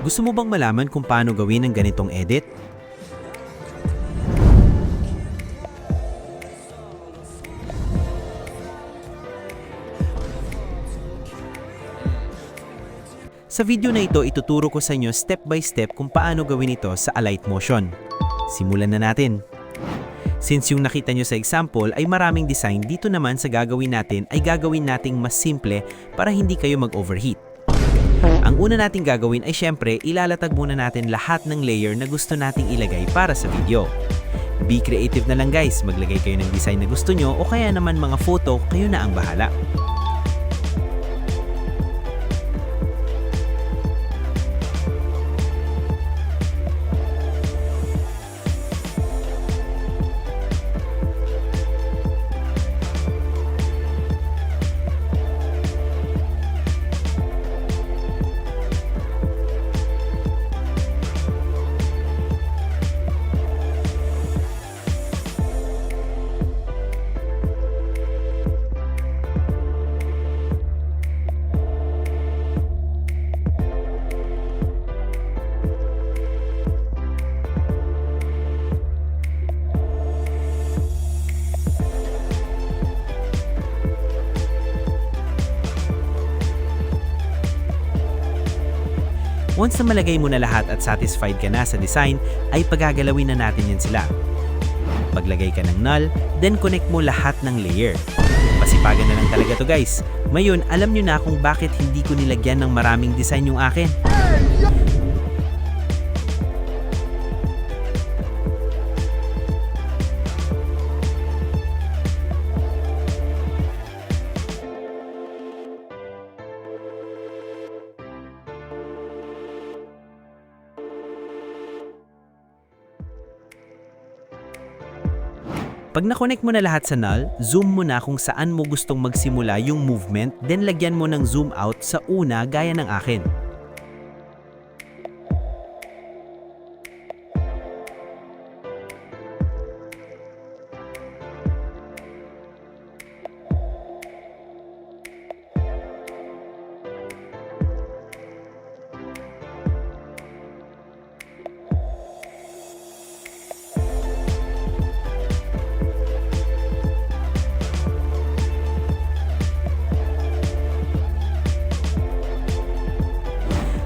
Gusto mo bang malaman kung paano gawin ang ganitong edit? Sa video na ito, ituturo ko sa inyo step by step kung paano gawin ito sa Alight Motion. Simulan na natin. Since yung nakita nyo sa example ay maraming design, dito naman sa gagawin natin ay gagawin nating mas simple para hindi kayo mag-overheat. Ang una nating gagawin ay syempre ilalatag muna natin lahat ng layer na gusto nating ilagay para sa video. Be creative na lang guys, maglagay kayo ng design na gusto nyo o kaya naman mga photo, kayo na ang bahala. Once na malagay mo na lahat at satisfied ka na sa design, ay pagagalawin na natin yan sila. Paglagay ka ng null, then connect mo lahat ng layer. Pasipagan na lang talaga to guys. Ngayon, alam nyo na kung bakit hindi ko nilagyan ng maraming design yung akin. Pag na-connect mo na lahat sa null, zoom mo na kung saan mo gustong magsimula yung movement, then lagyan mo ng zoom out sa una gaya ng akin.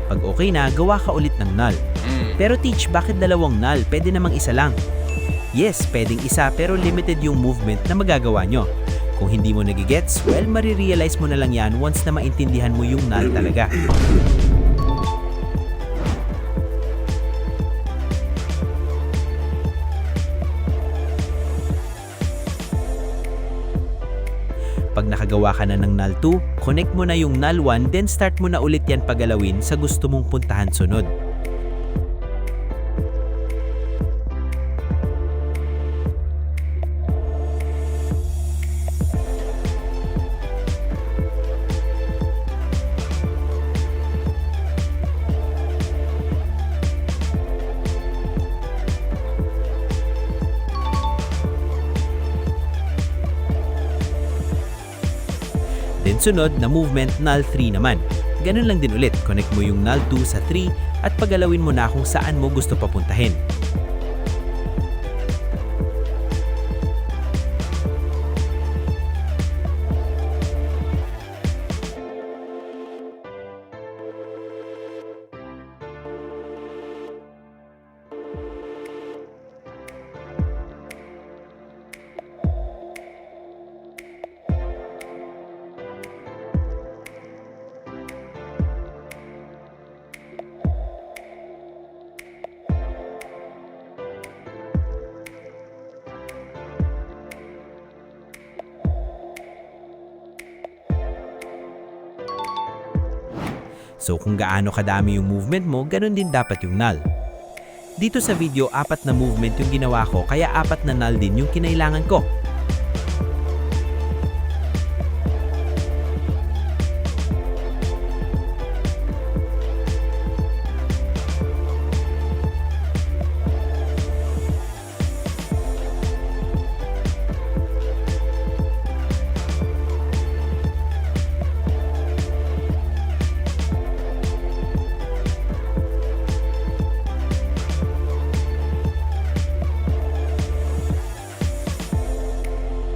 Pag okay na, gawa ka ulit ng null. Pero teach, bakit dalawang null? Pwede namang isa lang. Yes, pwedeng isa pero limited yung movement na magagawa nyo. Kung hindi mo nagigets, well, marirealize mo na lang yan once na maintindihan mo yung null talaga. Pag nakagawa ka na ng null 2, connect mo na yung null 1, then start mo na ulit yan pagalawin sa gusto mong puntahan sunod. Then sunod na movement, null 3 naman. Ganun lang din ulit, connect mo yung null 2 sa 3 at pagalawin mo na kung saan mo gusto papuntahin. So kung gaano kadami yung movement mo, ganun din dapat yung null. Dito sa video, 4 na movement yung ginawa ko, kaya 4 na null din yung kinailangan ko.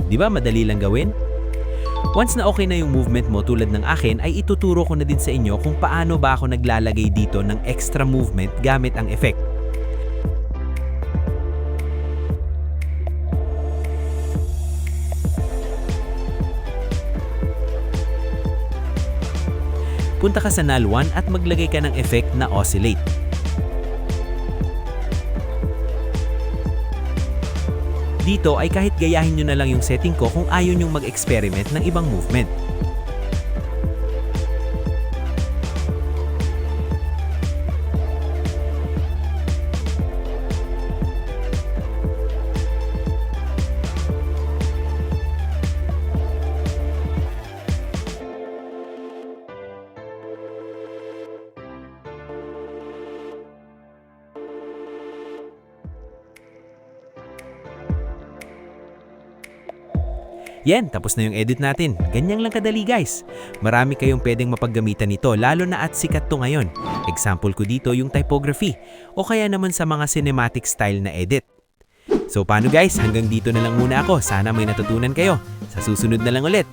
Di ba madali lang gawin? Once na okay na yung movement mo tulad ng akin, ay ituturo ko na din sa inyo kung paano ba ako naglalagay dito ng extra movement gamit ang effect. Punta ka sa null 1 at maglagay ka ng effect na oscillate. Dito ay kahit gayahin nyo na lang yung setting ko kung ayaw nyong mag-experiment ng ibang movement. Yan, tapos na yung edit natin. Ganyan lang kadali guys. Marami kayong pwedeng mapaggamitan nito lalo na at sikat to ngayon. Example ko dito yung typography o kaya naman sa mga cinematic style na edit. So paano guys, hanggang dito na lang muna ako. Sana may natutunan kayo. Sa susunod na lang ulit.